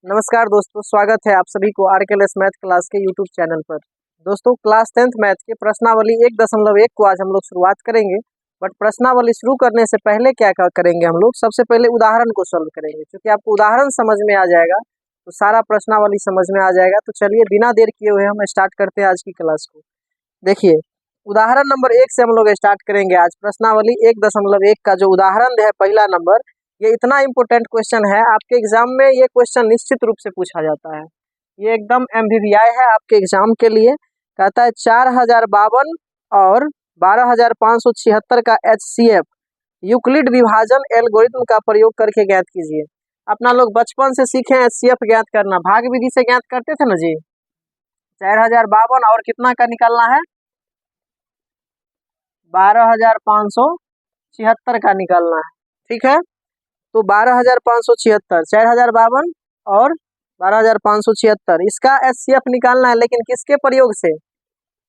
नमस्कार दोस्तों, स्वागत है आप सभी को आरकेएलएस मैथ क्लास के यूट्यूब चैनल पर। दोस्तों, क्लास 10th मैथ के प्रश्नावली 1.1 को आज हम लोग शुरुआत करेंगे। बट प्रश्नावली शुरू करने से पहले क्या करेंगे हम लोग, सबसे पहले उदाहरण को सॉल्व करेंगे। क्योंकि आपको उदाहरण समझ में आ जाएगा तो सारा प्रश्नावली समझ में आ जाएगा। तो चलिए बिना देर किए हुए हम स्टार्ट करते हैं आज की क्लास को। देखिए, उदाहरण नंबर 1 से हम लोग स्टार्ट करेंगे आज। प्रश्नावली 1.1 का जो उदाहरण है पहला नंबर, ये इतना इम्पोर्टेंट क्वेश्चन है, आपके एग्जाम में ये क्वेश्चन निश्चित रूप से पूछा जाता है। ये एकदम MVVI है आपके एग्जाम के लिए। कहता है 4052 और 12576 का HCF यूक्लिड विभाजन एल्गोरिथम का प्रयोग करके ज्ञात कीजिए। अपना लोग बचपन से सीखे हैं HCF ज्ञात करना, भाग विधि से ज्ञात करते थे ना जी। 4052 और कितना का निकालना है, 12576 का निकालना है। ठीक है, तो 12576, 4052 और 12576 इसका HCF निकालना है। लेकिन किसके प्रयोग से?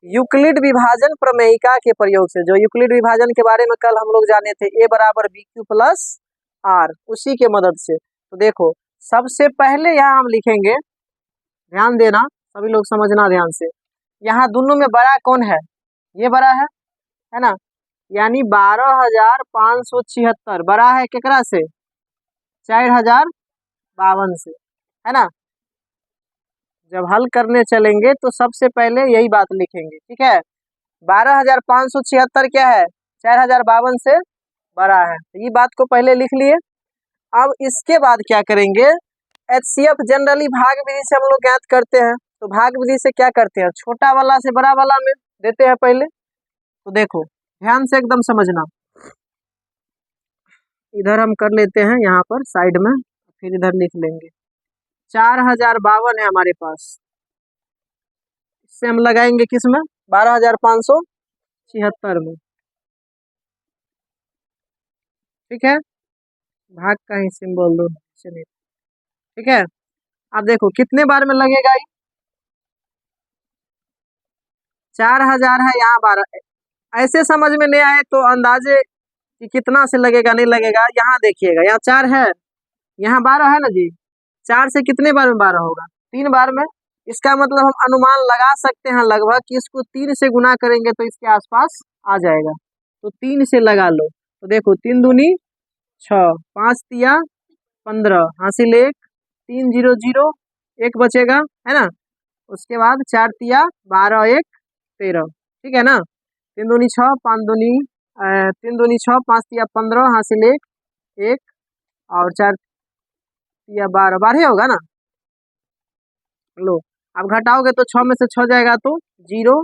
यूक्लिड विभाजन प्रमेयिका के प्रयोग से। जो यूक्लिड विभाजन के बारे में कल हम लोग जाने थे, A = BQ + R, उसी के मदद से। तो देखो, सबसे पहले यहाँ हम लिखेंगे, ध्यान देना सभी लोग, समझना ध्यान से। यहाँ दोनों में बड़ा कौन है? ये बड़ा है ना। यानी 12576 बड़ा है केकरा से? 4052 से, है ना। जब हल करने चलेंगे तो सबसे पहले यही बात लिखेंगे। ठीक है, 12576 क्या है? 4052 से बड़ा है। तो ये बात को पहले लिख लिए। अब इसके बाद क्या करेंगे, HCF जनरली भाग विधि से हम लोग ज्ञात करते हैं। तो भाग विधि से क्या करते हैं, छोटा वाला से बड़ा वाला में देते हैं पहले। तो देखो ध्यान से एकदम समझना, इधर हम कर लेते हैं यहाँ पर साइड में, फिर इधर लिख लेंगे। 4052 है हमारे पास, इससे हम लगाएंगे किस में? 12576 में। ठीक है, भाग का ही सिंबल दो, चलिए। ठीक है, अब देखो कितने बार में लगेगा ये? 4000 है, यहाँ 12। ऐसे समझ में नहीं आए तो अंदाजे कि कितना से लगेगा नहीं लगेगा, यहाँ देखिएगा, यहाँ 4 है, यहाँ 12 है ना जी। 4 से कितने बार में 12 होगा? 3 बार में। इसका मतलब हम अनुमान लगा सकते हैं लगभग कि इसको 3 से गुना करेंगे तो इसके आसपास आ जाएगा। तो 3 से लगा लो। तो देखो 3 दूनी 6, 5 तिया 15, हासिल 1, 3 0 0, 1 बचेगा, है ना। उसके बाद 4 तिया 12, 1 13। ठीक है ना। 3 दूनी 6, 5 दूनी 3 दूनी 6, 5 तिया 15, हासिल 1 1 और 4 तिया 12, 12 होगा ना। लो, अब घटाओगे तो 6 में से 6 जाएगा तो 0,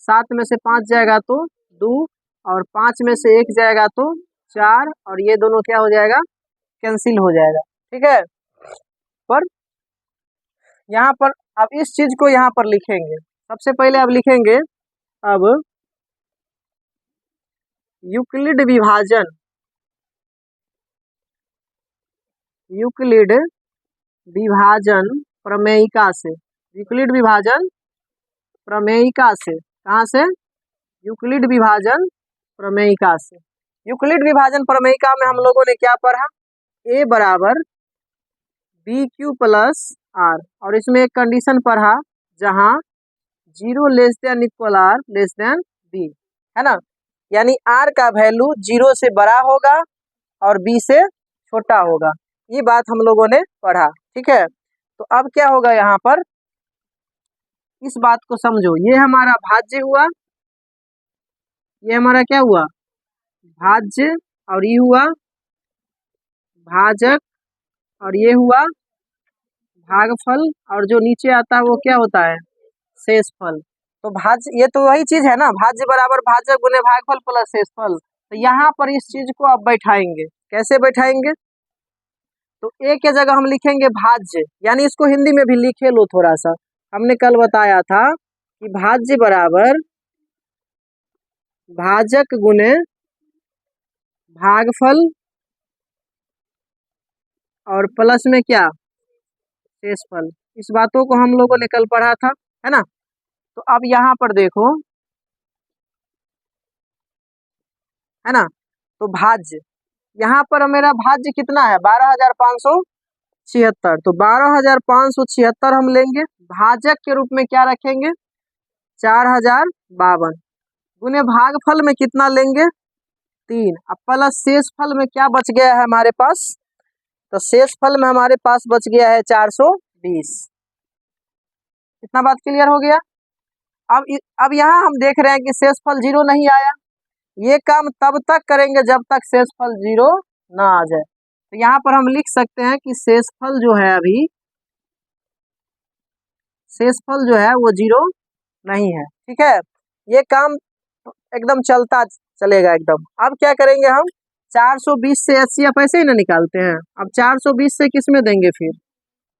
7 में से 5 जाएगा तो 2, और 5 में से 1 जाएगा तो 4, और ये दोनों क्या हो जाएगा? कैंसिल हो जाएगा। ठीक है, पर यहाँ पर अब इस चीज को यहाँ पर लिखेंगे। सबसे पहले अब लिखेंगे, अब यूक्लिड विभाजन, यूक्लिड विभाजन प्रमेयिका से, यूक्लिड विभाजन प्रमेयिका से। कहाँ से? यूक्लिड विभाजन प्रमेयिका से। यूक्लिड विभाजन प्रमेयिका में हम लोगों ने क्या पढ़ा? A = BQ + R, और इसमें एक कंडीशन पढ़ा जहां 0 < R B, है ना। यानी R का वैल्यू 0 से बड़ा होगा और B से छोटा होगा। ये बात हम लोगों ने पढ़ा। ठीक है, तो अब क्या होगा यहाँ पर, इस बात को समझो। ये हमारा भाज्य हुआ, ये हमारा क्या हुआ? भाज्य, और ये हुआ भाजक, और ये हुआ भागफल, और जो नीचे आता है वो क्या होता है? शेषफल। तो भाज्य, ये तो वही चीज है ना, भाज्य बराबर भाजक गुने भागफल प्लस शेषफल। तो यहाँ पर इस चीज को अब बैठाएंगे। कैसे बैठाएंगे? तो A के जगह हम लिखेंगे भाज्य, यानी इसको हिंदी में भी लिखे लो थोड़ा सा। हमने कल बताया था कि भाज्य बराबर भाजक गुने भागफल, और प्लस में क्या? शेषफल। इस बातों को हम लोगों ने कल पढ़ा था, है ना। तो अब यहाँ पर देखो, है ना। तो भाज्य, यहाँ पर मेरा भाज्य कितना है? 12576 76, तो 12,576 हम लेंगे, भाजक के रूप में क्या रखेंगे 4052, गुने भागफल में कितना लेंगे 3, अब प्लस शेष फल में क्या बच गया है हमारे पास, तो शेष फल में हमारे पास बच गया है 420। इतना बात क्लियर हो गया। अब यहाँ हम देख रहे हैं कि शेष फल 0 नहीं आया, ये काम तब तक करेंगे जब तक शेष फल 0 ना आ जाए। तो यहाँ पर हम लिख सकते हैं कि शेषफल जो है अभी शेषफल जो है वो 0 नहीं है, ठीक है। ये काम एकदम चलता चलेगा एकदम। अब क्या करेंगे हम 420 से एचसीएफ ऐसे ही ना निकालते हैं, अब 420 से किस में देंगे फिर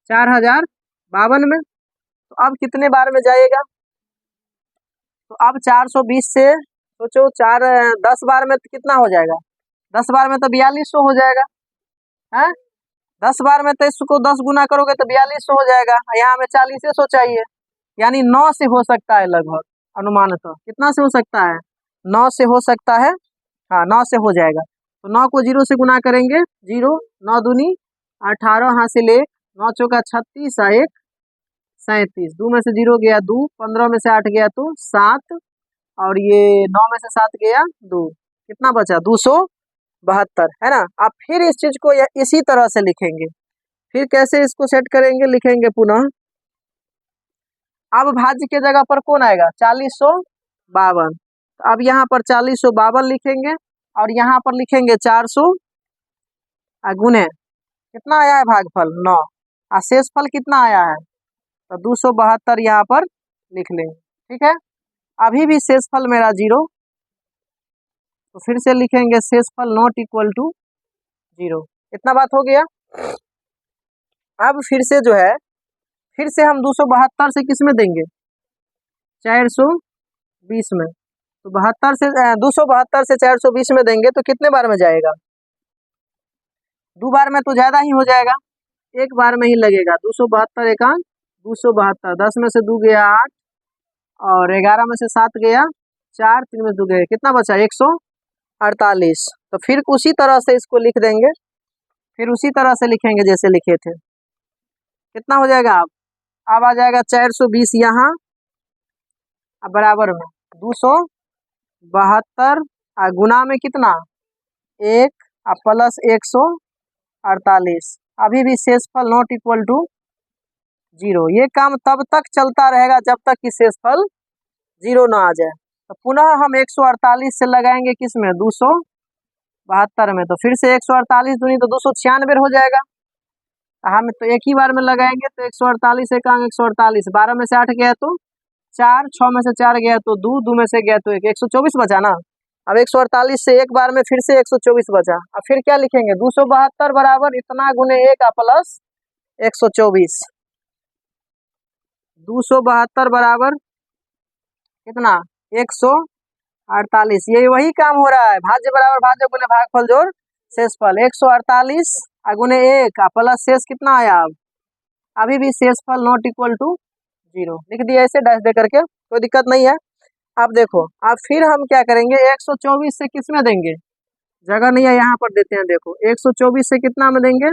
4052 में, तो अब कितने बार में जाएगा, तो अब 420 से सोचो 10 बार में तो कितना हो जाएगा, 10 बार में तो 4200 हो जाएगा है, 10 बार में तो इसको 10 गुना करोगे तो 4200 हो जाएगा, यहाँ हमें 4000 चाहिए, यानी 9 से हो सकता है लगभग, अनुमानतः कितना से हो सकता है 9 से हो सकता है, हाँ 9 से हो जाएगा। तो 9 को 0 से गुना करेंगे 0, 9 दूनी 18 हासिल 1, 9 चौका 36, 1 37, 2 में से 0 गया 2, 15 में से 8 गया तो 7, और ये 9 में से 7 गया 2, कितना बचा 272, है ना। अब फिर इस चीज को इसी तरह से लिखेंगे, फिर कैसे इसको सेट करेंगे, लिखेंगे पुनः, अब भाज्य के जगह पर कौन आएगा 4052, तो अब यहाँ पर 4052 लिखेंगे और यहाँ पर लिखेंगे 400 गुने कितना आया है भागफल 9, और शेषफल कितना आया है तो 272 यहाँ पर लिख लेंगे, ठीक है। अभी भी शेषफल मेरा 0, तो फिर से लिखेंगे शेषफल नॉट इक्वल टू 0। इतना बात हो गया। अब फिर से जो है फिर से हम 272 से किस में देंगे 420 में, तो 72 से 272 से 420 में देंगे तो कितने बार में जाएगा, 2 बार में तो ज्यादा ही हो जाएगा, 1 बार में ही लगेगा। 272 एकांक 272, 10 में से 2 गया 8, और 11 में से 7 गया 4, 3 में से 2 गया, कितना बचा 148। तो फिर उसी तरह से इसको लिख देंगे, फिर उसी तरह से लिखेंगे जैसे लिखे थे, कितना हो जाएगा अब आ जाएगा 420 यहाँ, अब बराबर में 272 गुना में कितना 1 प्लस 148, अभी भी शेषफल नॉट इक्वल टू 0। ये काम तब तक चलता रहेगा जब तक कि शेषफल 0 ना आ जाए। तो पुनः हम 148 से लगाएंगे किस में 272 में, तो फिर से 148 दूनी तो 296 हो जाएगा, हम तो एक ही बार में लगाएंगे, तो 148 एकांक 148, 12 में से 8 गया तो 4, 6 में से 4 गया तो 2, 2 में से गया तो 1, 124 बचा ना। अब 148 से एक बार में फिर से 124 बचा, अब फिर क्या लिखेंगे 272 बराबर इतना गुने 1 प्लस 124, 272 बराबर कितना 148। ये वही काम हो रहा है, भाज्य बराबर भाज्य गुने भागफल जोड़ शेषफल, 148 गुने 1 प्लस शेष कितना आया, अब अभी भी शेषफल नॉट इक्वल टू 0 लिख दिया ऐसे डैश दे करके, कोई दिक्कत नहीं है। अब देखो अब फिर हम क्या करेंगे 124 से किस में देंगे, जगह नहीं है यहाँ पर देते हैं, देखो 124 से कितना में देंगे,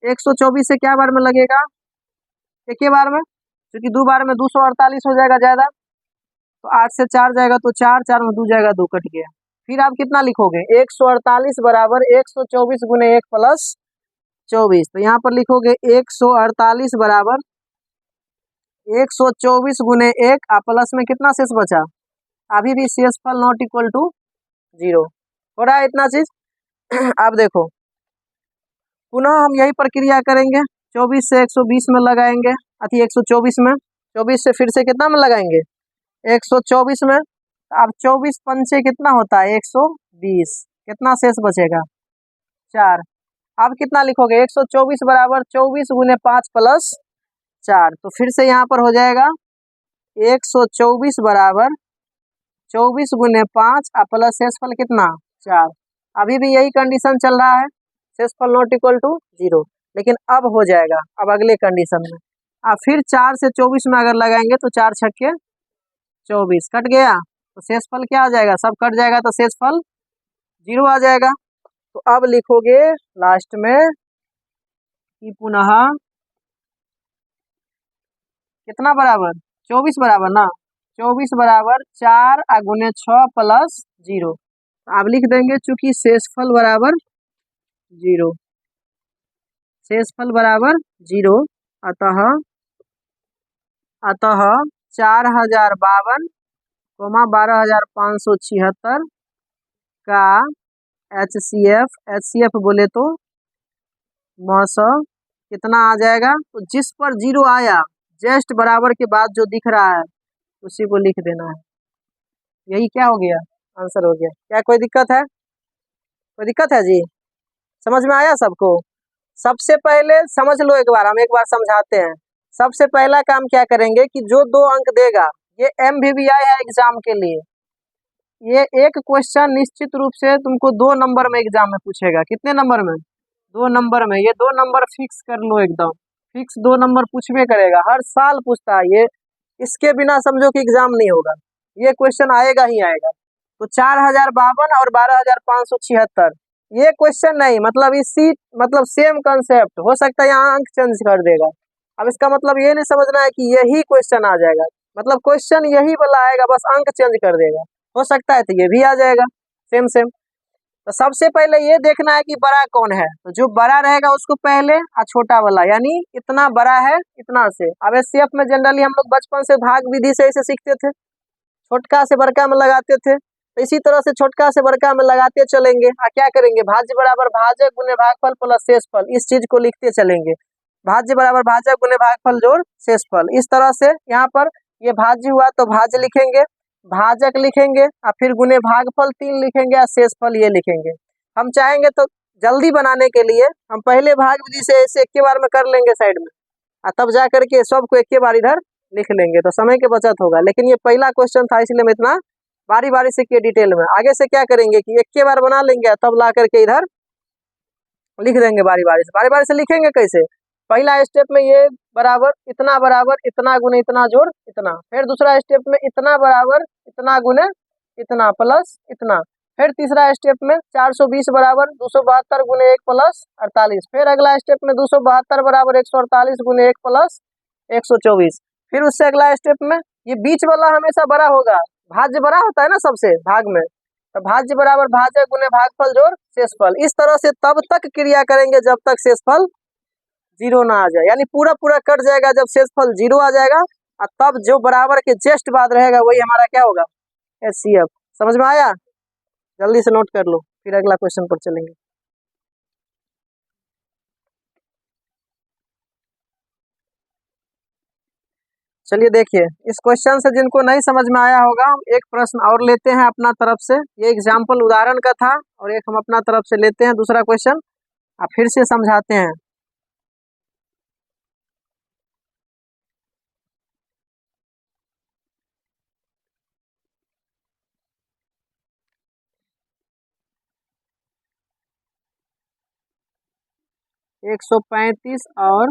124 से क्या बार में लगेगा एक ही बार में, क्योंकि 2 बार में 248 हो जाएगा ज्यादा, तो 8 से 4 जाएगा तो 4, 4 में 2 जाएगा 2 कट गया। फिर आप कितना लिखोगे 148 बराबर 124 गुने 1 प्लस 24, तो यहाँ पर लिखोगे 148 बराबर 124 गुने 1 प्लस में कितना शेष बचा, अभी भी शेषफल नॉट इक्वल टू 0 हो रहा है इतना चीज। अब देखो पुनः हम यही प्रक्रिया करेंगे, 24 से 120 में लगाएंगे, अति 124 में, 24 से फिर से कितना में लगाएंगे 124 में, अब 24 पंचे कितना होता है 120, कितना शेष बचेगा 4। अब कितना लिखोगे 124 बराबर 24 गुने 5 प्लस 4, तो फिर से यहाँ पर हो जाएगा 124 बराबर 24 गुने 5 प्लस शेषफल कितना 4। अभी भी यही कंडीशन चल रहा है, शेषफल नॉट इक्वल टू 0, लेकिन अब हो जाएगा अब अगले कंडीशन में। अब फिर 4 से 24 में अगर लगाएंगे तो 4 छक्के 24 कट गया, तो शेषफल क्या आ जाएगा, सब कट जाएगा तो शेषफल 0 आ जाएगा। तो अब लिखोगे लास्ट में कि पुनः कितना बराबर 24 बराबर ना, 24 बराबर 4 गुने 6 प्लस 0। आप लिख देंगे चूंकि शेषफल बराबर 0, शेषफल बराबर 0, अतः 4052, 12576 का HCF बोले तो मस कितना आ जाएगा। तो जिस पर 0 आया जस्ट बराबर के बाद जो दिख रहा है उसी को लिख देना है। यही क्या हो गया, आंसर हो गया। क्या कोई दिक्कत है, कोई दिक्कत है जी? समझ में आया सबको? सबसे पहले समझ लो, एक बार हम एक बार समझाते हैं। सबसे पहला काम क्या करेंगे कि जो 2 अंक देगा, ये MVVI है एग्जाम के लिए, ये एक क्वेश्चन निश्चित रूप से तुमको 2 नंबर में एग्जाम में पूछेगा। कितने नंबर में? 2 नंबर में। ये 2 नंबर फिक्स कर लो, एकदम फिक्स 2 नंबर पूछबे करेगा, हर साल पूछता है ये। इसके बिना समझो कि एग्जाम नहीं होगा, ये क्वेश्चन आएगा ही आएगा। तो 4052 और 12576, ये क्वेश्चन नहीं, मतलब इसी मतलब सेम कंसेप्ट हो सकता है, यहाँ अंक चेंज कर देगा। अब इसका मतलब ये नहीं समझना है कि यही क्वेश्चन आ जाएगा, मतलब क्वेश्चन यही वाला आएगा, बस अंक चेंज कर देगा। हो सकता है तो ये भी आ जाएगा सेम सेम। तो सबसे पहले ये देखना है कि बड़ा कौन है, तो जो बड़ा रहेगा उसको पहले, और छोटा वाला यानी इतना बड़ा है इतना से। अब SCF में जनरली हम लोग बचपन से भाग विधि से ऐसे सीखते थे, छोटका से बड़का में लगाते थे, तो इसी तरह से छोटका से बड़का में लगाते चलेंगे। क्या करेंगे, भाज्य बराबर भाजक गुने भागफल प्लस शेषफल, इस चीज को लिखते चलेंगे। भाज्य बराबर भाजक गुने भागफल जोड़ शेषफल, इस तरह से यहाँ पर ये भाज्य हुआ तो भाज्य लिखेंगे, भाजक लिखेंगे, और फिर गुने भागफल 3 लिखेंगे, और शेषफल ये लिखेंगे। हम चाहेंगे तो जल्दी बनाने के लिए हम पहले भाग विधि से ऐसे एक के बार में कर लेंगे साइड में, और तब जा करके सबको एक के बार इधर लिख लेंगे, तो समय की बचत होगा। लेकिन ये पहला क्वेश्चन था, इसलिए मैं इतना बारी बारी से किए डिटेल में। आगे से क्या करेंगे कि एक के बार बना लेंगे, तब ला करके इधर लिख देंगे बारी बारी से लिखेंगे कैसे। पहला स्टेप में ये बराबर इतना गुने इतना जोड़ इतना, फिर दूसरा स्टेप में इतना बराबर इतना गुने इतना प्लस इतना, फिर तीसरा स्टेप में 420 बराबर 272 गुने 1 प्लस 48, फिर अगला स्टेप में 272 बराबर 148 गुने 1 प्लस 124, फिर उससे अगला स्टेप में ये बीच वाला हमेशा बड़ा होगा, भाज्य बड़ा होता है ना सबसे भाग में, तो भाज्य बराबर भाजक गुने भागफल जोड़ शेषफल। इस तरह से तब तक क्रिया करेंगे जब तक शेषफल 0 ना आ जाए, यानी पूरा पूरा कट जाएगा जब शेषफल 0 आ जाएगा, और तब जो बराबर के जस्ट बाद रहेगा वही हमारा क्या होगा, HCF। समझ में आया? जल्दी से नोट कर लो, फिर अगला क्वेश्चन पर चलेंगे। चलिए देखिए, इस क्वेश्चन से जिनको नहीं समझ में आया होगा, हम एक प्रश्न और लेते हैं अपना तरफ से। ये एग्जाम्पल उदाहरण का था, और एक हम अपना तरफ से लेते हैं दूसरा क्वेश्चन, और फिर से समझाते हैं। एक 135 और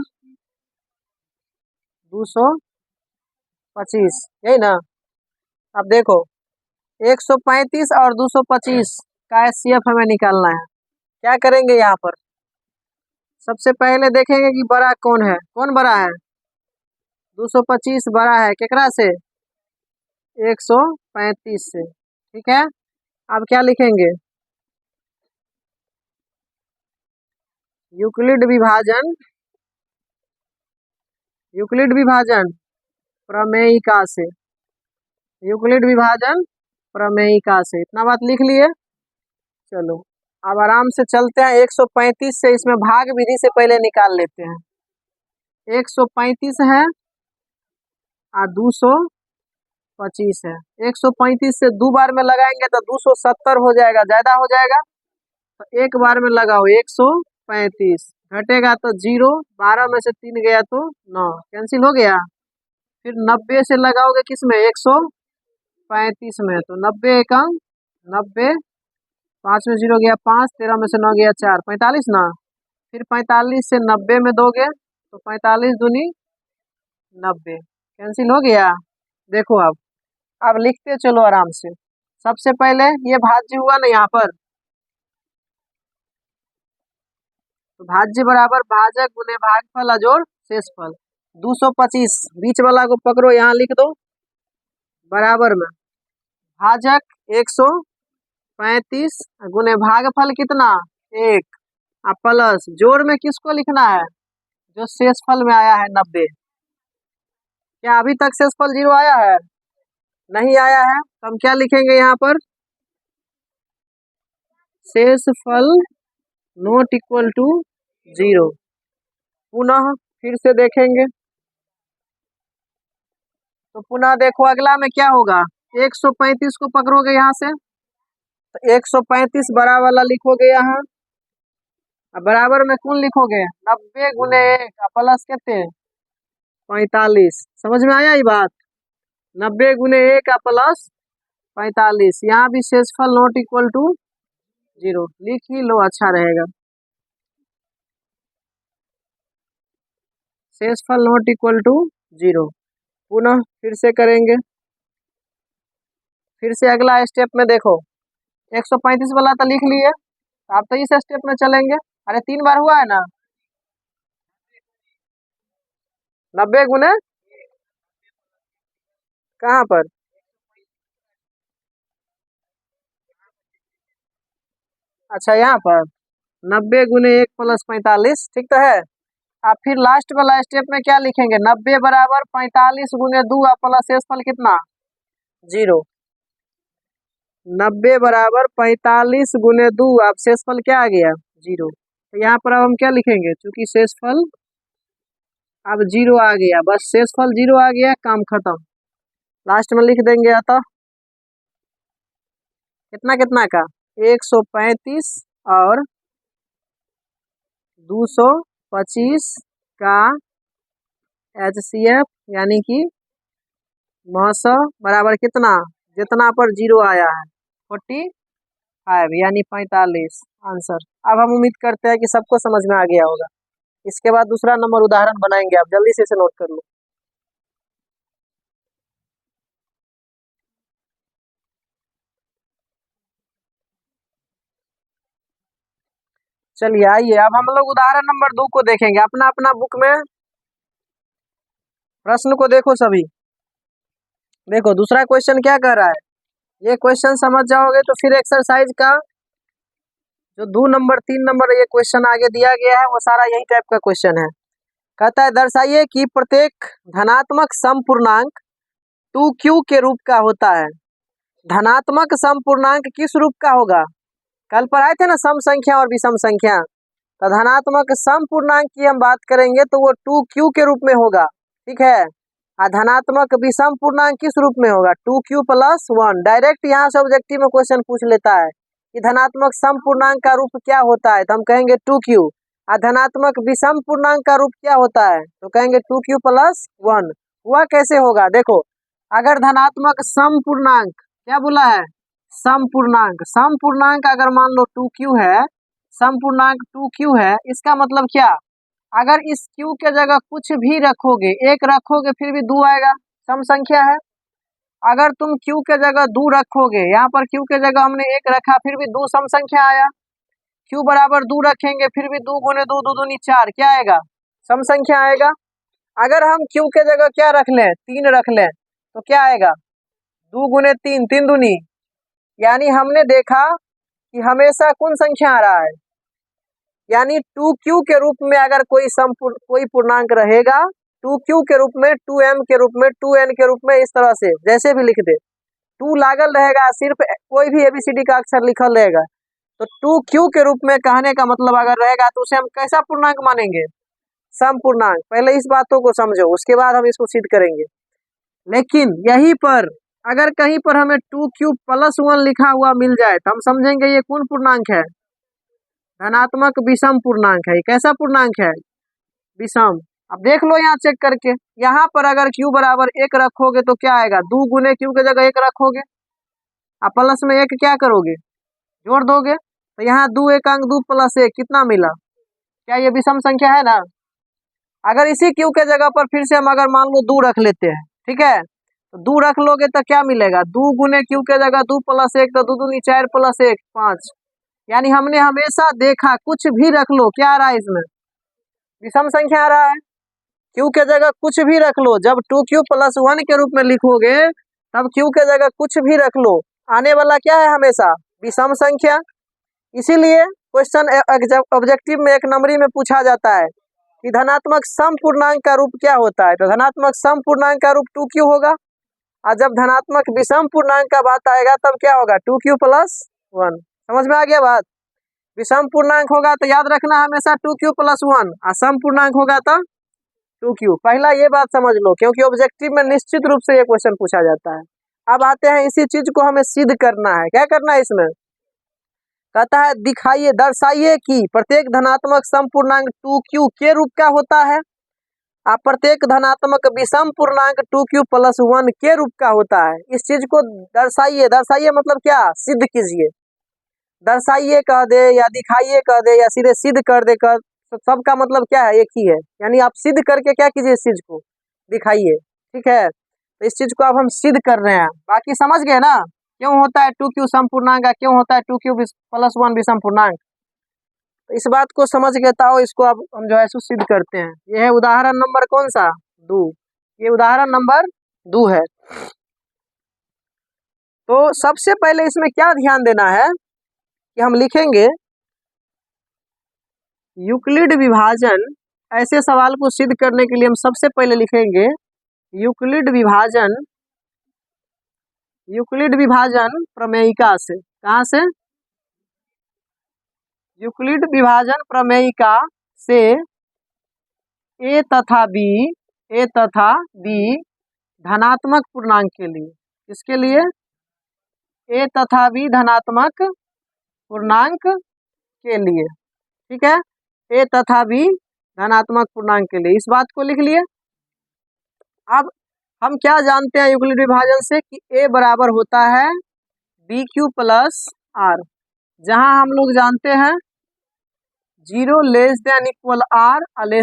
225, यही ना? अब देखो 135 और 225 का HCF हमें निकालना है। क्या करेंगे, यहाँ पर सबसे पहले देखेंगे कि बड़ा कौन है। कौन बड़ा है? 225 बड़ा है केकरा से? 135 से। ठीक है, अब क्या लिखेंगे, यूक्लिड विभाजन प्रमेयिका से, यूक्लिड विभाजन प्रमेयिका से। इतना बात लिख लिए। चलो अब आराम से चलते हैं, 135 से इसमें भाग विधि से पहले निकाल लेते हैं। 135 है और 225 है। 135 से 2 बार में लगाएंगे तो 270 हो जाएगा, ज्यादा हो जाएगा, तो एक बार में लगाओ 135, घटेगा तो 0, 12 में से 3 गया तो 9, कैंसिल हो गया। फिर 90 से लगाओगे किसमें, 135 में, तो 90 एकम 90, 5 में 0 गया 5, 13 में से 9 गया 4, 45 ना। फिर 45 से 90 में दोगे तो 45 दूनी 90, कैंसिल हो गया। देखो अब लिखते चलो आराम से। सबसे पहले ये भाज्य हुआ ना यहाँ पर, तो भाज्य बराबर भाजक गुने भागफल अजोड़ शेषफल। 225 बीच वाला को पकड़ो, यहाँ लिख दो बराबर में भाजक 135 गुने भागफल कितना 1 और प्लस जोड़ में किसको लिखना है जो शेषफल में आया है 90। क्या अभी तक शेषफल 0 आया है? नहीं आया है, तो हम क्या लिखेंगे यहाँ पर शेषफल नॉट इक्वल टू 0। पुनः फिर से देखेंगे तो पुनः देखो अगला में क्या होगा 135 को पकड़ोगे यहाँ से तो 135 बड़ा वाला लिखोगे यहाँ, बराबर में कौन लिखोगे 90 गुने 1 प्लस कितने 45। समझ में आया ये बात? 90 गुने 1 प्लस 45। यहाँ भी शेषफल नॉट इक्वल टू 0 लिख ही लो, अच्छा रहेगा। शेषफल नॉट इक्वल टू 0। पुनः फिर से करेंगे, फिर से अगला स्टेप में देखो 135 वाला तो लिख लिए, आप तो इस स्टेप में चलेंगे। अरे 3 बार हुआ है ना 90 गुने कहाँ पर अच्छा यहाँ पर 90 गुने 1 प्लस 45 ठीक तो है। अब फिर लास्ट वाला स्टेप में क्या लिखेंगे 90 बराबर 45 गुने 2 प्लस शेषफल कितना 0। 90 बराबर 45 गुने 2 अब शेषफल क्या आ गया 0। तो यहाँ पर अब हम क्या लिखेंगे चूंकि शेषफल अब 0 आ गया, बस शेषफल 0 आ गया, काम खत्म। लास्ट में लिख देंगे अतः कितना कितना का 135 और 225 का HCF यानी कि महसौ बराबर कितना जितना पर 0 आया है 45 यानी 45 आंसर। अब हम उम्मीद करते हैं कि सबको समझ में आ गया होगा। इसके बाद दूसरा नंबर उदाहरण बनाएंगे, आप जल्दी से इसे नोट कर लो। चलिए आइए अब हम लोग उदाहरण नंबर 2 को देखेंगे। अपना अपना बुक में प्रश्न को देखो सभी। देखो दूसरा क्वेश्चन क्या कह रहा है, ये क्वेश्चन समझ जाओगे तो फिर एक्सरसाइज का जो 2 नंबर 3 नंबर ये क्वेश्चन आगे दिया गया है वो सारा यही टाइप का क्वेश्चन है। कहता है दर्शाइए कि प्रत्येक धनात्मक समपूर्णांक 2q के रूप का होता है। धनात्मक समपूर्णांक किस रूप का होगा? कल पढ़ाए थे ना सम संख्या और विषम संख्या, तो धनात्मक समपूर्णांक की हम बात करेंगे तो वो 2q के रूप में होगा, ठीक है। और धनात्मक विषम पूर्णांक किस रूप में होगा 2q प्लस 1। डायरेक्ट यहाँ से ऑब्जेक्टिव में क्वेश्चन पूछ लेता है कि धनात्मक सम पूर्णांक का रूप क्या होता है, तो हम कहेंगे 2q। और धनात्मक विषम पूर्णांक का रूप क्या होता है तो कहेंगे 2q प्लस 1। हुआ कैसे होगा देखो, अगर धनात्मक सम पूर्णांक क्या बोला है सम पूर्णांक अगर मान लो 2q है, सम पूर्णांक 2q है, इसका मतलब क्या अगर इस q के जगह कुछ भी रखोगे, 1 रखोगे फिर भी 2 आएगा, सम संख्या है। अगर तुम q के जगह 2 रखोगे, यहाँ पर q के जगह हमने 1 रखा फिर भी 2 सम संख्या आया। q बराबर 2 रखेंगे फिर भी 2 गुने 2 2 दूनी 4 क्या आएगा सम संख्या आएगा। अगर हम q के जगह क्या रख लें 3 रख लें तो क्या आएगा 2 गुने 3 3 दूनी, यानी हमने देखा कि हमेशा कौन संख्या आ रहा है, यानी 2q के रूप में अगर कोई पूर्णांक रहेगा 2q के रूप में 2m के रूप में 2n के रूप में, इस तरह से जैसे भी लिख दे 2 लागल रहेगा, सिर्फ कोई भी ABCD का अक्षर लिखल रहेगा तो 2q के रूप में कहने का मतलब अगर रहेगा तो उसे हम कैसा पूर्णांक मानेंगे सम पूर्णांक। पहले इस बातों को समझो उसके बाद हम इसको सिद्ध करेंगे। लेकिन यहीं पर अगर कहीं पर हमें 2q प्लस 1 लिखा हुआ मिल जाए तो हम समझेंगे ये कौन पूर्णांक है धनात्मक विषम पूर्णांक है। कैसा पूर्णांक है विषम। अब देख लो यहाँ चेक करके, यहाँ पर अगर q बराबर 1 रखोगे तो क्या आएगा 2 गुने q के जगह 1 रखोगे और प्लस में 1 क्या करोगे जोड़ दोगे, तो यहाँ 2 1 अंक 2 प्लस 1 कितना मिला, क्या ये विषम संख्या है ना। अगर इसी q के जगह पर फिर से हम अगर मान लो 2 रख लेते हैं, ठीक है, तो 2 रख लोगे तो क्या मिलेगा 2 गुने q के जगह 2 प्लस 1 तो 2 दूनी 4 प्लस 1 5, यानी हमने हमेशा देखा, कुछ भी रख लो, क्या आ रहा है इसमें, विषम संख्या आ रहा है। क्यू के जगह कुछ भी रख लो, जब 2q + 1 के रूप में लिखोगे तब क्यू के जगह कुछ भी रख लो, आने वाला क्या है हमेशा विषम संख्या। इसीलिए क्वेश्चन ऑब्जेक्टिव में 1 नंबरी में पूछा जाता है कि धनात्मक सम पूर्णांक का रूप क्या होता है, तो धनात्मक सम पूर्णांक का रूप 2q होगा, और जब धनात्मक विषम पूर्णांक का बात आएगा तब क्या होगा 2q + 1। समझ में आ गया बात। विषम पूर्णांक होगा तो याद रखना हमेशा 2q + 1, और सम पूर्णांक होगा तो 2q। पहला ये बात समझ लो, क्योंकि ऑब्जेक्टिव में निश्चित रूप से ये क्वेश्चन पूछा जाता है। अब आते हैं, इसी चीज को हमें सिद्ध करना है। क्या करना है इसमें, कहता है दिखाइए, दर्शाइए कि प्रत्येक धनात्मक सम पूर्णांक 2q के रूप का होता है, और प्रत्येक धनात्मक विषम पूर्णांक 2q + 1 के रूप का होता है। इस चीज को दर्शाइए, दर्शाइए मतलब क्या, सिद्ध कीजिए। दर्शाइए कह दे या दिखाइए कह दे या सीधे सिद्ध कर दे, कर तो सबका मतलब क्या है, एक ही है। यानी आप सिद्ध करके क्या कीजिए, इस चीज को दिखाइए। ठीक है, तो इस चीज को अब हम सिद्ध कर रहे हैं। बाकी समझ गए ना, क्यों होता है 2q सम पूर्णांक, क्यों होता है 2q + 1 विषम पूर्णांक। तो इस बात को समझ गए तो इसको अब हम जो है सो सिद्ध करते हैं। यह है उदाहरण नंबर कौन सा, 2। ये उदाहरण नंबर 2 है। तो सबसे पहले इसमें क्या ध्यान देना है कि हम लिखेंगे यूक्लिड विभाजन। ऐसे सवाल को सिद्ध करने के लिए हम सबसे पहले लिखेंगे यूक्लिड विभाजन, यूक्लिड विभाजन प्रमेयिका से। कहाँ से, यूक्लिड विभाजन प्रमेयिका से a तथा b धनात्मक पूर्णांक के लिए। किसके लिए, a तथा b धनात्मक पूर्णांक के लिए। ठीक है, a तथा b धनात्मक पूर्णांक के लिए, इस बात को लिख लिए। अब हम क्या जानते हैं यूक्लिड विभाजन से कि a बराबर होता है bq + r, जहां हम लोग जानते हैं 0 <= r और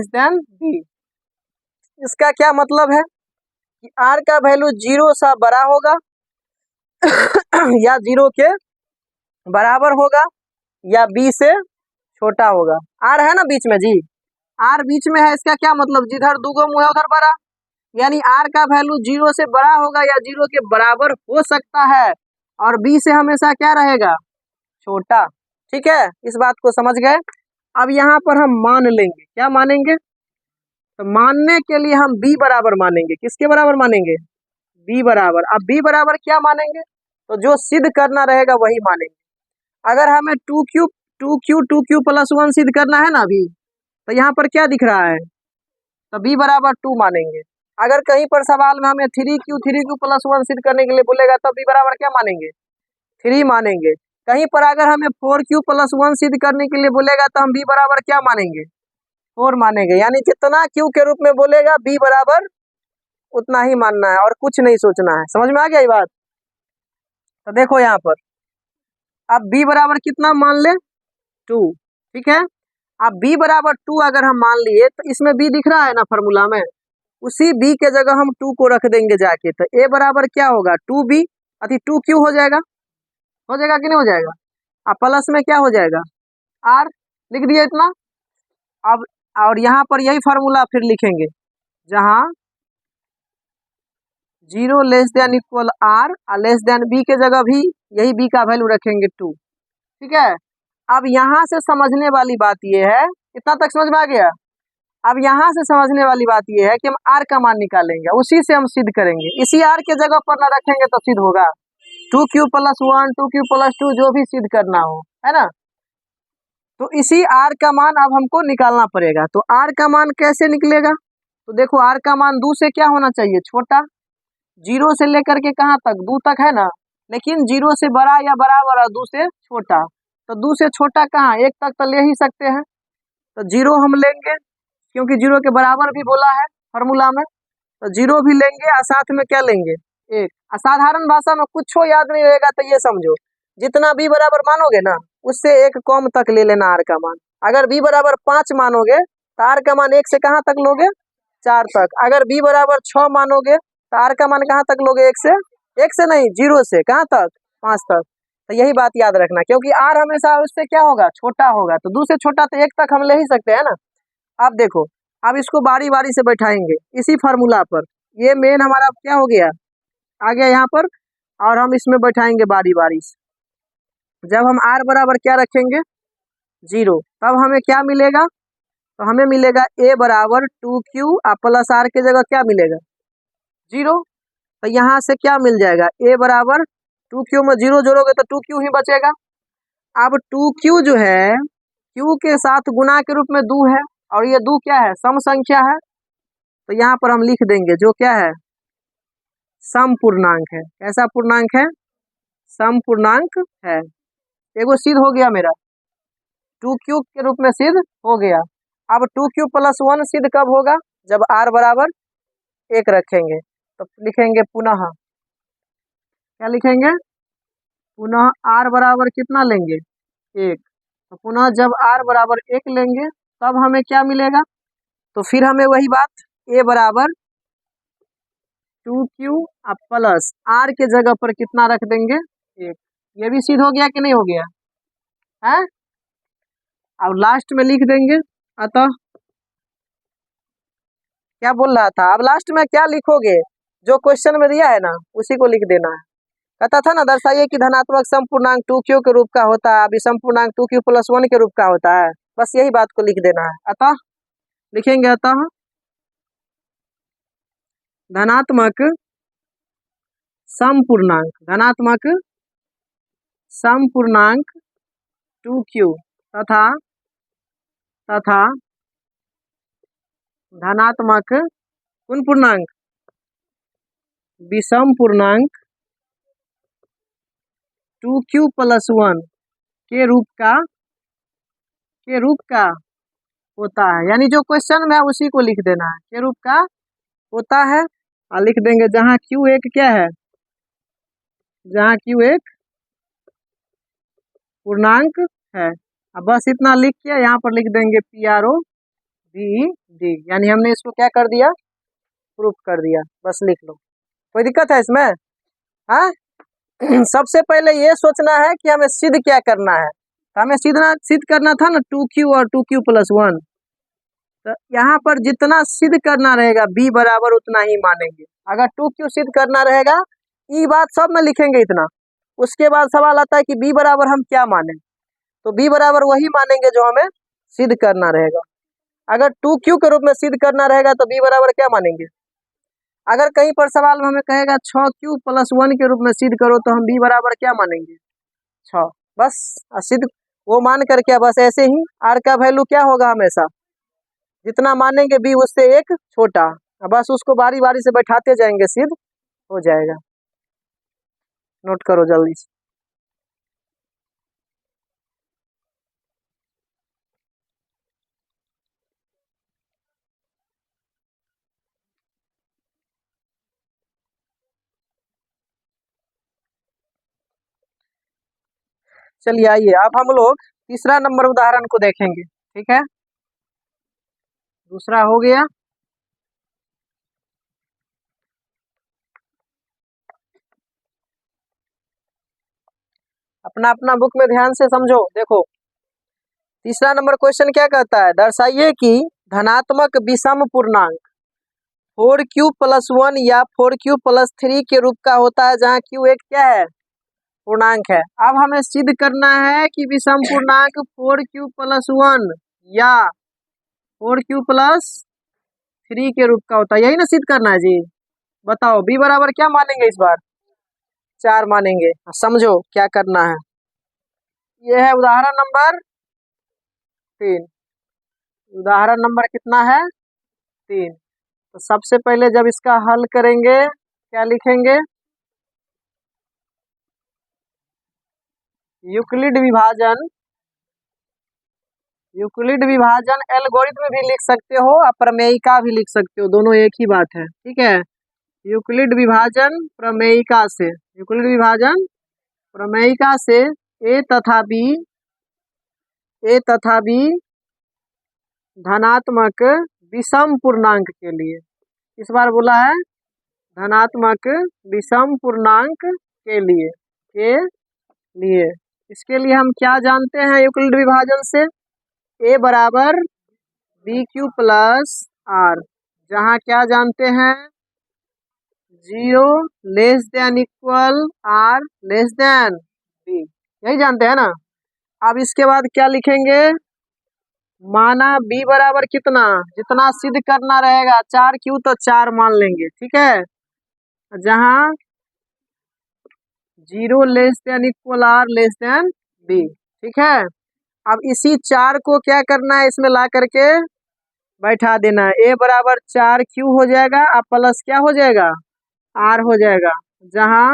b। इसका क्या मतलब है कि r का वैल्यू 0 से बड़ा होगा या 0 के बराबर होगा या b से छोटा होगा। r है ना बीच में जी, r बीच में है, इसका क्या मतलब, जिधर दूगो मुंह है उधर बड़ा, यानी r का वैल्यू 0 से बड़ा होगा या 0 के बराबर हो सकता है, और b से हमेशा क्या रहेगा, छोटा। ठीक है, इस बात को समझ गए। अब यहाँ पर हम मान लेंगे, क्या मानेंगे, तो मानने के लिए हम b बराबर मानेंगे। किसके बराबर मानेंगे, b बराबर। अब b बराबर क्या मानेंगे, तो जो सिद्ध करना रहेगा वही मानेंगे। अगर हमें 2q + 1 सिद्ध करना है ना अभी, तो यहाँ पर क्या दिख रहा है, तो b बराबर 2 मानेंगे। अगर कहीं पर सवाल में हमें 3q + 1 सिद्ध करने के लिए बोलेगा तो b बराबर क्या मानेंगे, 3 मानेंगे। कहीं पर अगर हमें 4q + 1 सिद्ध करने के लिए बोलेगा तो हम b बराबर क्या मानेंगे, 4 मानेंगे। यानी जितना q के रूप में बोलेगा b बराबर उतना ही मानना है और कुछ नहीं सोचना है। समझ में आ गया ये बात। तो देखो यहाँ पर अब b बराबर कितना मान ले, 2। ठीक है, अब b बराबर 2 अगर हम मान लिए तो इसमें b दिख रहा है ना फॉर्मूला में, उसी b के जगह हम 2 को रख देंगे जाके, तो a बराबर क्या होगा 2b अति 2q हो जाएगा कि नहीं हो जाएगा। अब प्लस में क्या हो जाएगा r, लिख दिया इतना। अब और यहाँ पर यही फार्मूला फिर लिखेंगे, जहाँ 0 <= r और b के जगह भी यही b का वैल्यू रखेंगे 2। ठीक है, अब यहाँ से समझने वाली बात ये है, इतना तक समझ में आ गया। अब यहाँ से समझने वाली बात ये है कि हम r का मान निकालेंगे, उसी से हम सिद्ध करेंगे। इसी r के जगह पर ना रखेंगे तो सिद्ध होगा 2q + 1 2q + 2 जो भी सिद्ध करना हो, है ना। तो इसी r का मान अब हमको निकालना पड़ेगा। तो r का मान कैसे निकलेगा, तो देखो r का मान 2 से क्या होना चाहिए, छोटा। 0 से लेकर के कहाँ तक, 2 तक है ना, लेकिन 0 से बड़ा या बराबर और 2 से छोटा। तो 2 से छोटा कहाँ, 1 तक तो ले ही सकते हैं, तो 0 हम लेंगे क्योंकि 0 के बराबर भी बोला है फॉर्मूला में, तो 0 भी लेंगे और साथ में क्या लेंगे 1। असाधारण भाषा में कुछ याद नहीं रहेगा तो ये समझो, जितना b बराबर मानोगे ना उससे 1 कम तक ले लेना r का मान। अगर b बराबर 5 मानोगे तो r का मान 1 से कहाँ तक लोगे, 4 तक। अगर b बराबर 6 मानोगे तो r का मान कहाँ तक लोगे, 1 से नहीं 0 से कहाँ तक, 5 तक। तो यही बात याद रखना, क्योंकि आर हमेशा उससे क्या होगा, छोटा होगा, तो 2 से छोटा तो 1 तक हम ले ही सकते हैं ना। अब देखो, अब इसको बारी बारी से बैठाएंगे इसी फार्मूला पर, ये मेन हमारा क्या हो गया, आ गया यहाँ पर, और हम इसमें बैठाएंगे बारी बारी से। जब हम आर बराबर क्या रखेंगे 0, तब हमें क्या मिलेगा, तो हमें मिलेगा ए बराबर 2q प्लस आर के जगह क्या मिलेगा 0। तो यहाँ से क्या मिल जाएगा, ए बराबर 2q में 0 जोड़ोगे तो 2q ही बचेगा। अब 2q जो है q के साथ गुना के रूप में 2 है, और ये 2 क्या है, सम संख्या है, तो यहाँ पर हम लिख देंगे जो क्या है, सम पूर्णांक है। कैसा पूर्णांक है, सम पूर्णांक है। एगो सिद्ध हो गया मेरा, 2q के रूप में सिद्ध हो गया। अब 2q प्लस 1 सिद्ध कब होगा, जब r बराबर 1 रखेंगे, तो लिखेंगे पुनः, क्या लिखेंगे, पुनः r बराबर कितना लेंगे 1, तो पुनः जब r बराबर 1 लेंगे तब हमें क्या मिलेगा, तो फिर हमें वही बात a बराबर 2q प्लस r के जगह पर कितना रख देंगे 1। ये भी सिद्ध हो गया कि नहीं हो गया है। अब लास्ट में लिख देंगे, अतः क्या बोल रहा था, अब लास्ट में क्या लिखोगे, जो क्वेश्चन में दिया है ना उसी को लिख देना है। कहता था ना, दर्शाइए कि धनात्मक समपूर्णांक 2q के रूप का होता है, अभी समपूर्णांक 2q प्लस 1 के रूप का होता है, बस यही बात को लिख देना है। अतः लिखेंगे, अतः धनात्मक समपूर्णांक, धनात्मक समपूर्णांक 2q तथा धनात्मक कौन पूर्णांक, विषम पूर्णांक 2q प्लस 1 के रूप का होता है। यानी जो क्वेश्चन में है उसी को लिख देना है, के रूप का होता है, और लिख देंगे जहां q एक क्या है, जहां q एक पूर्णांक है। अब बस इतना लिख के यहाँ पर लिख देंगे PROVD, यानी हमने इसको क्या कर दिया, प्रूफ कर दिया। बस लिख लो, कोई दिक्कत है इसमें, हाँ। सबसे पहले ये सोचना है कि हमें सिद्ध क्या करना है, तो हमें सिद्ध करना था ना 2q और 2q प्लस 1, तो यहाँ पर जितना सिद्ध करना रहेगा b बराबर उतना ही मानेंगे। अगर 2q सिद्ध करना रहेगा, ये बात सब में लिखेंगे इतना, उसके बाद सवाल आता है कि b बराबर हम क्या माने, तो b बराबर वही मानेंगे जो हमें सिद्ध करना रहेगा। अगर 2q के रूप में सिद्ध करना रहेगा तो b बराबर क्या मानेंगे। अगर कहीं पर सवाल में हमें कहेगा 6q प्लस 1 के रूप में सिद्ध करो, तो हम b बराबर क्या मानेंगे 6, बस सिद्ध वो मान कर क्या, बस ऐसे ही r का वैल्यू क्या होगा, हमेशा जितना मानेंगे b उससे एक छोटा, बस उसको बारी बारी से बैठाते जाएंगे, सिद्ध हो जाएगा। नोट करो जल्दी से। चलिए आइए, अब हम लोग तीसरा नंबर उदाहरण को देखेंगे, ठीक है। दूसरा हो गया, अपना अपना बुक में ध्यान से समझो। देखो तीसरा नंबर क्वेश्चन क्या कहता है, दर्शाइए कि धनात्मक विषम पूर्णांक 4q प्लस 1 या 4q प्लस 3 के रूप का होता है, जहाँ q एक क्या है, पूर्णांक है। अब हमें सिद्ध करना है कि विषम पूर्णांक 4q प्लस 1 या 4q प्लस 3 के रूप का होता है, यही ना सिद्ध करना है जी। बताओ b बराबर क्या मानेंगे, इस बार 4 मानेंगे। समझो क्या करना है, यह है उदाहरण नंबर 3। उदाहरण नंबर कितना है, 3। तो सबसे पहले जब इसका हल करेंगे क्या लिखेंगे, यूक्लिड विभाजन एल्गोरिथम भी लिख सकते हो और प्रमेयिका भी लिख सकते हो, दोनों एक ही बात है, ठीक है। यूक्लिड विभाजन प्रमेयिका से ए तथा बी धनात्मक विषम पूर्णांक के लिए, इस बार बोला है धनात्मक विषम पूर्णांक के लिए लिए। इसके लिए हम क्या जानते हैं यूक्लिड विभाजन से? ए बराबर बी क्यू प्लस आर, जहाँ क्या जानते हैं 0 less than equal r less than b, यही जानते हैं ना। अब इसके बाद क्या लिखेंगे, माना बी बराबर कितना, जितना सिद्ध करना रहेगा 4 क्यू तो 4 मान लेंगे, ठीक है। जहाँ 0 less than equal r less than b, ठीक है। अब इसी 4 को क्या करना है, इसमें ला करके बैठा देना है। ए बराबर 4 क्यू हो जाएगा, अब प्लस क्या हो जाएगा, आर हो जाएगा। जहाँ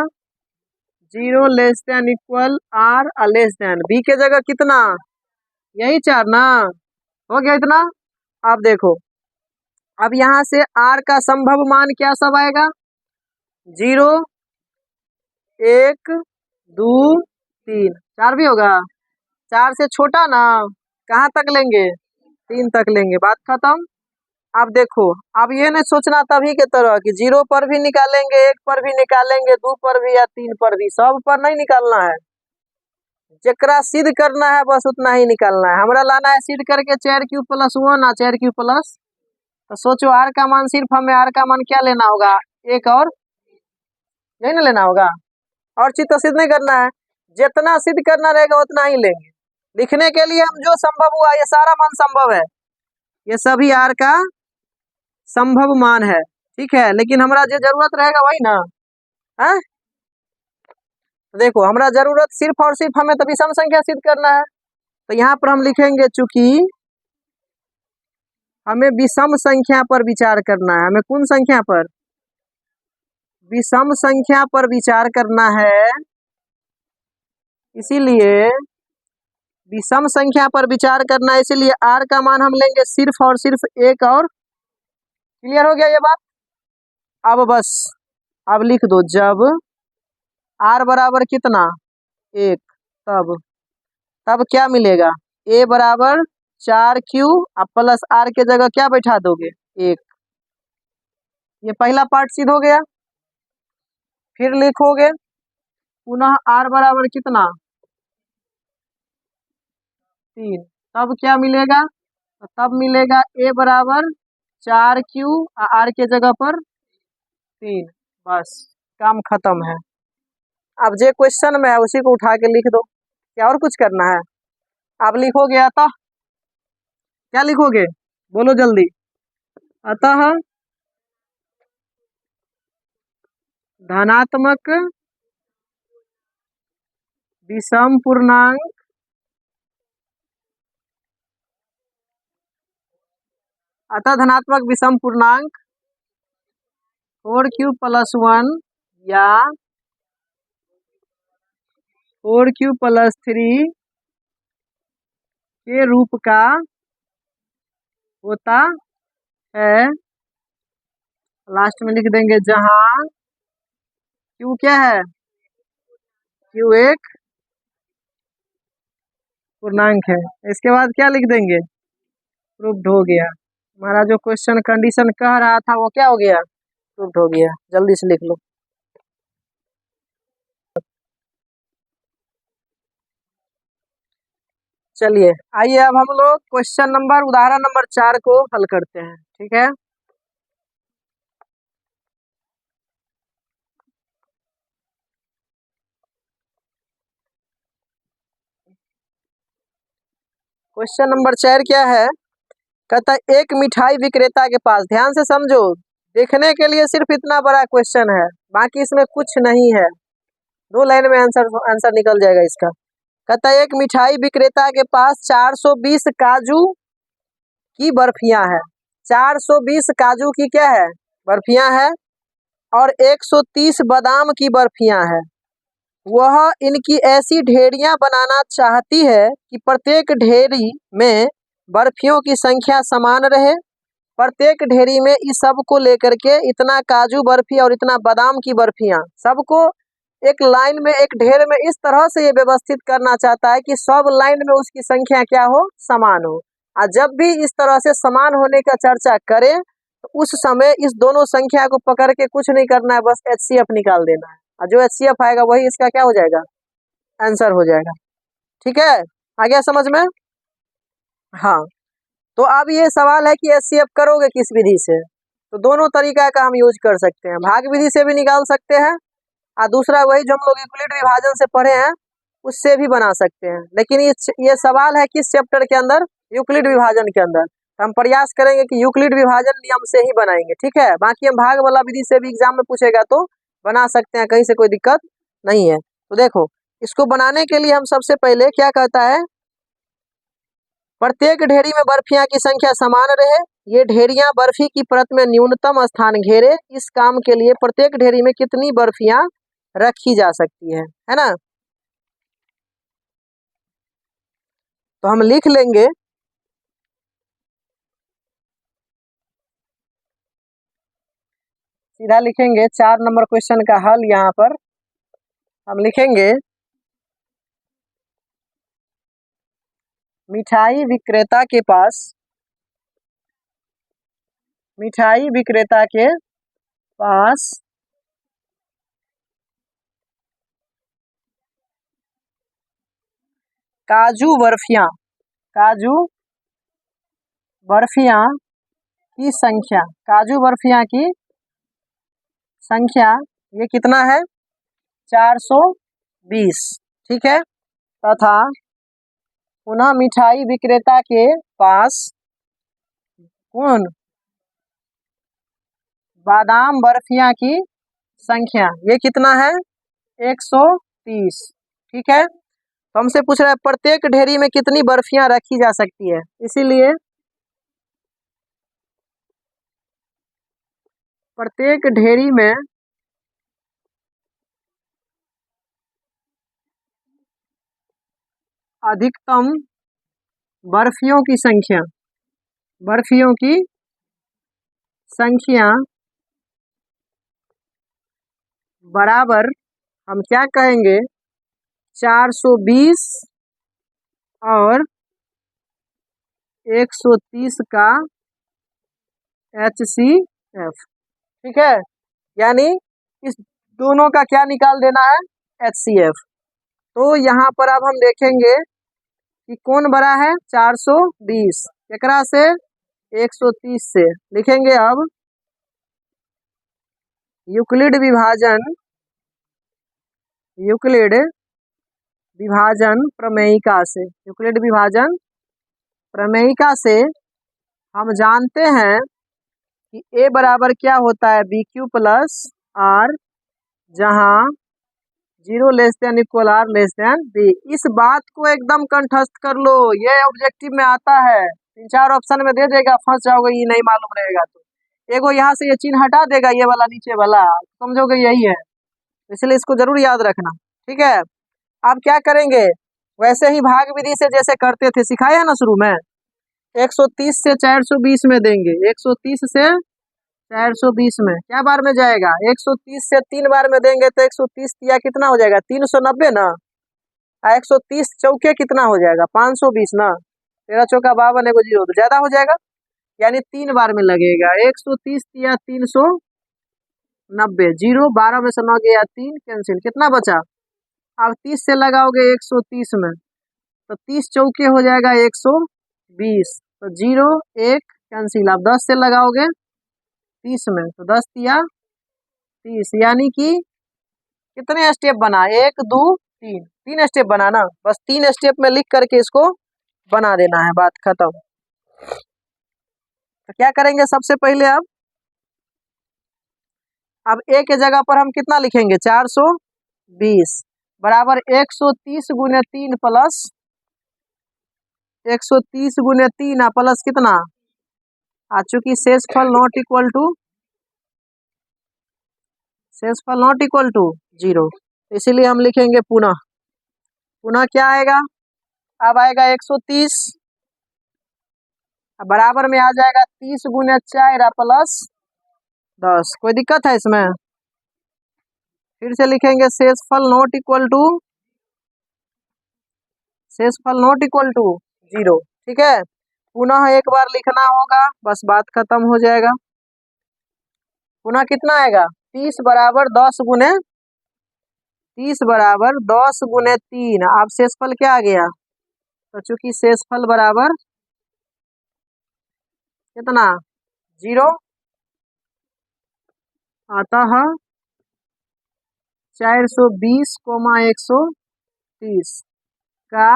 0 less than equal r less than b के जगह कितना, यही 4 ना, हो गया इतना। अब देखो, अब यहाँ से आर का संभव मान क्या सब आएगा, 0 1 2 3, 4 भी होगा। 4 से छोटा ना, कहाँ तक लेंगे, 3 तक लेंगे, बात खत्म। अब देखो, अब ये नहीं सोचना तभी के तरह कि 0 पर भी निकालेंगे, 1 पर भी निकालेंगे, 2 पर भी या 3 पर भी, सब पर नहीं निकालना है। जकरा सिद्ध करना है बस उतना ही निकालना है। हमरा लाना है सिद्ध करके 4 क्यू प्लस 1 और 4 क्यू प्लस, तो सोचो आर का मान, सिर्फ हमें आर का मान क्या लेना होगा, 1 और नहीं ना लेना होगा, और चीज तो सिद्ध नहीं करना है। जितना सिद्ध करना रहेगा उतना ही लेंगे। लिखने के लिए हम जो संभव हुआ, ये सारा मान संभव है, ये सभी आर का संभव मान है, ठीक है। लेकिन हमरा जो जरूरत रहेगा वही ना है। देखो, हमरा जरूरत सिर्फ और सिर्फ हमें तो विषम संख्या सिद्ध करना है, तो यहाँ पर हम लिखेंगे चूंकि हमें विषम संख्या पर विचार करना है। हमें कौन संख्या पर, विषम संख्या पर विचार करना है, इसीलिए विषम संख्या पर विचार करना है, इसीलिए आर का मान हम लेंगे सिर्फ और सिर्फ 1 और, क्लियर हो गया ये बात। अब बस, अब लिख दो, जब आर बराबर कितना 1, तब क्या मिलेगा, ए बराबर 4 क्यू प्लस आर के जगह क्या बैठा दोगे 1, ये पहला पार्ट सिद्ध हो गया। फिर लिखोगे पुनः आर बराबर कितना 3, तब क्या मिलेगा, तो तब मिलेगा ए बराबर 4 क्यू आर के जगह पर 3, बस काम खत्म है। अब जो क्वेश्चन में है उसी को उठा के लिख दो, क्या और कुछ करना है। अब लिखोगे अतः, क्या लिखोगे बोलो जल्दी, अतः धनात्मक विषम पूर्णांक धनात्मक विषम पूर्णांक 4 क्यू प्लस 1 या 4 क्यू प्लस 3 के रूप का होता है। लास्ट में लिख देंगे जहां क्यू क्या है, क्यू एक पूर्णांक है। इसके बाद क्या लिख देंगे, प्रूव्ड हो गया। हमारा जो क्वेश्चन कंडीशन कह रहा था वो क्या हो गया, प्रूव्ड हो गया। जल्दी से लिख लो। चलिए आइए अब हम लोग क्वेश्चन नंबर, उदाहरण नंबर 4 को हल करते हैं, ठीक है। क्वेश्चन नंबर 4 क्या है, कहता है एक मिठाई विक्रेता के पास, ध्यान से समझो, देखने के लिए सिर्फ इतना बड़ा क्वेश्चन है, बाकी इसमें कुछ नहीं है, 2 लाइन में आंसर निकल जाएगा इसका। कहता है एक मिठाई विक्रेता के पास 420 काजू की बर्फियां है, 420 काजू की क्या है, बर्फियां है, और 130 बादाम की बर्फियां है। वह इनकी ऐसी ढेरियां बनाना चाहती है कि प्रत्येक ढेरी में बर्फियों की संख्या समान रहे। प्रत्येक ढेरी में इस सब को लेकर के इतना काजू बर्फी और इतना बादाम की बर्फियां, सबको एक लाइन में, एक ढेर में इस तरह से ये व्यवस्थित करना चाहता है कि सब लाइन में उसकी संख्या क्या हो, समान हो। और जब भी इस तरह से समान होने का चर्चा करें तो उस समय इस दोनों संख्या को पकड़ के कुछ नहीं करना है, बस HCF निकाल देना है, और जो HCF आएगा वही इसका क्या हो जाएगा, आंसर हो जाएगा। ठीक है, आ गया समझ में? हाँ, तो अब ये सवाल है कि एचसीएफ करोगे किस विधि से, तो दोनों तरीका का हम यूज कर सकते हैं। भाग विधि से भी निकाल सकते हैं और दूसरा वही जो हम लोग यूक्लिड विभाजन से पढ़े हैं उससे भी बना सकते हैं। लेकिन ये सवाल है किस चैप्टर के अंदर? यूक्लिड विभाजन के अंदर। तो हम प्रयास करेंगे कि यूक्लिड विभाजन नियम से ही बनाएंगे। ठीक है, बाकी हम भाग वाला विधि से भी एग्जाम में पूछेगा तो बना सकते हैं, कहीं से कोई दिक्कत नहीं है। तो देखो, इसको बनाने के लिए हम सबसे पहले क्या कहता है, प्रत्येक ढेरी में बर्फियां की संख्या समान रहे, ये ढेरियां बर्फी की परत में न्यूनतम स्थान घेरे। इस काम के लिए प्रत्येक ढेरी में कितनी बर्फियां रखी जा सकती है ना? तो हम लिख लेंगे सीधा लिखेंगे 4 नंबर क्वेश्चन का हल। यहाँ पर हम लिखेंगे मिठाई विक्रेता के पास काजू बर्फियां की संख्या ये कितना है? 420। ठीक है, तथा पुनः मिठाई विक्रेता के पास कौन बादाम बर्फियां की संख्या ये कितना है? 130। ठीक है, तो हमसे पूछ रहा है प्रत्येक ढेरी में कितनी बर्फियां रखी जा सकती है, इसीलिए प्रत्येक ढेरी में अधिकतम बर्फियों की संख्या बराबर हम क्या कहेंगे, 420 और 130 का HCF। ठीक है, यानी इस दोनों का क्या निकाल देना है? HCF। तो यहाँ पर अब हम देखेंगे कि कौन बड़ा है? 420 एकरा से 130 से लिखेंगे। अब यूक्लिड विभाजन प्रमेयिका से हम जानते हैं कि A बराबर क्या होता है? BQ प्लस R, जहां 0 less than equal R less than B। इस बात को एकदम कंठस्थ कर लो, ये ऑब्जेक्टिव में आता है। 3-4 ऑप्शन में दे देगा, फंस जाओगे, ये नहीं मालूम रहेगा तो एगो यहाँ से ये चिन्ह हटा देगा, ये वाला नीचे वाला, समझोगे यही है। इसलिए इसको जरूर याद रखना। ठीक है, अब क्या करेंगे, वैसे ही भाग विधि से जैसे करते थे, सिखाया है ना शुरू में। 130 से 420 में देंगे, 130 से 420 में क्या बार में जाएगा? 130 से 3 बार में देंगे तो 130 या कितना हो जाएगा? 390 ना। 130 चौके कितना हो जाएगा? 520 ना। 13 चौका 52, एगो 0 तो ज्यादा हो जाएगा, यानी 3 बार में लगेगा। 130 या 390, 0 12 में से 9 गया 3 कैंसिल, कितना बचा? अब 30 से लगाओगे 130 में तो 30 चौके हो जाएगा 120, तो 0 1 कैंसिल। अब 10 से लगाओगे 30 में तो 10 या 30, यानी कि कितने स्टेप बना? 1 2 3, 3 स्टेप बना ना। बस 3 स्टेप में लिख करके इसको बना देना है, बात खत्म। तो क्या करेंगे सबसे पहले, अब A के जगह पर हम कितना लिखेंगे? 420 बराबर 130 गुने 3 प्लस 130 गुने 3 प्लस कितना? चूंकि शेषफल नॉट इक्वल टू 0, इसीलिए हम लिखेंगे पुनः क्या आएगा? अब आएगा 130 बराबर में आ जाएगा 30 गुने 4 प्लस 10। कोई दिक्कत है इसमें? फिर से लिखेंगे शेषफल नॉट इक्वल टू 0। ठीक है, पुनः एक बार लिखना होगा, बस बात खत्म हो जाएगा। पुनः कितना आएगा? 30 बराबर 10 गुने 30 बराबर 10 गुने 3। अब शेषफल क्या आ गया? तो चूंकि शेषफल बराबर कितना 0, अतः 420,130 का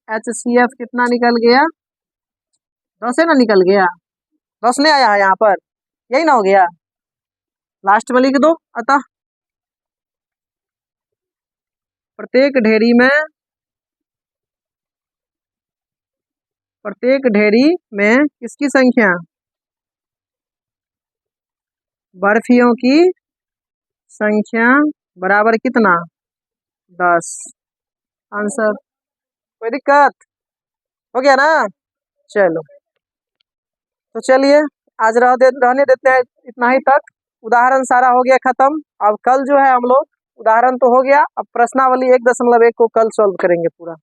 HCF कितना निकल गया? 10 है ना, निकल गया। 10 नहीं आया है यहाँ पर, यही ना हो गया, लास्ट में लिख दो। अतः प्रत्येक ढेरी में किसकी संख्या? बर्फियों की संख्या बराबर कितना? 10। आंसर। कोई दिक्कत हो गया ना? चलो, तो चलिए आज रहने देते हैं इतना ही तक। उदाहरण सारा हो गया खत्म। अब कल जो है हम लोग, उदाहरण तो हो गया, अब प्रश्नावली 1.1 को कल सॉल्व करेंगे पूरा।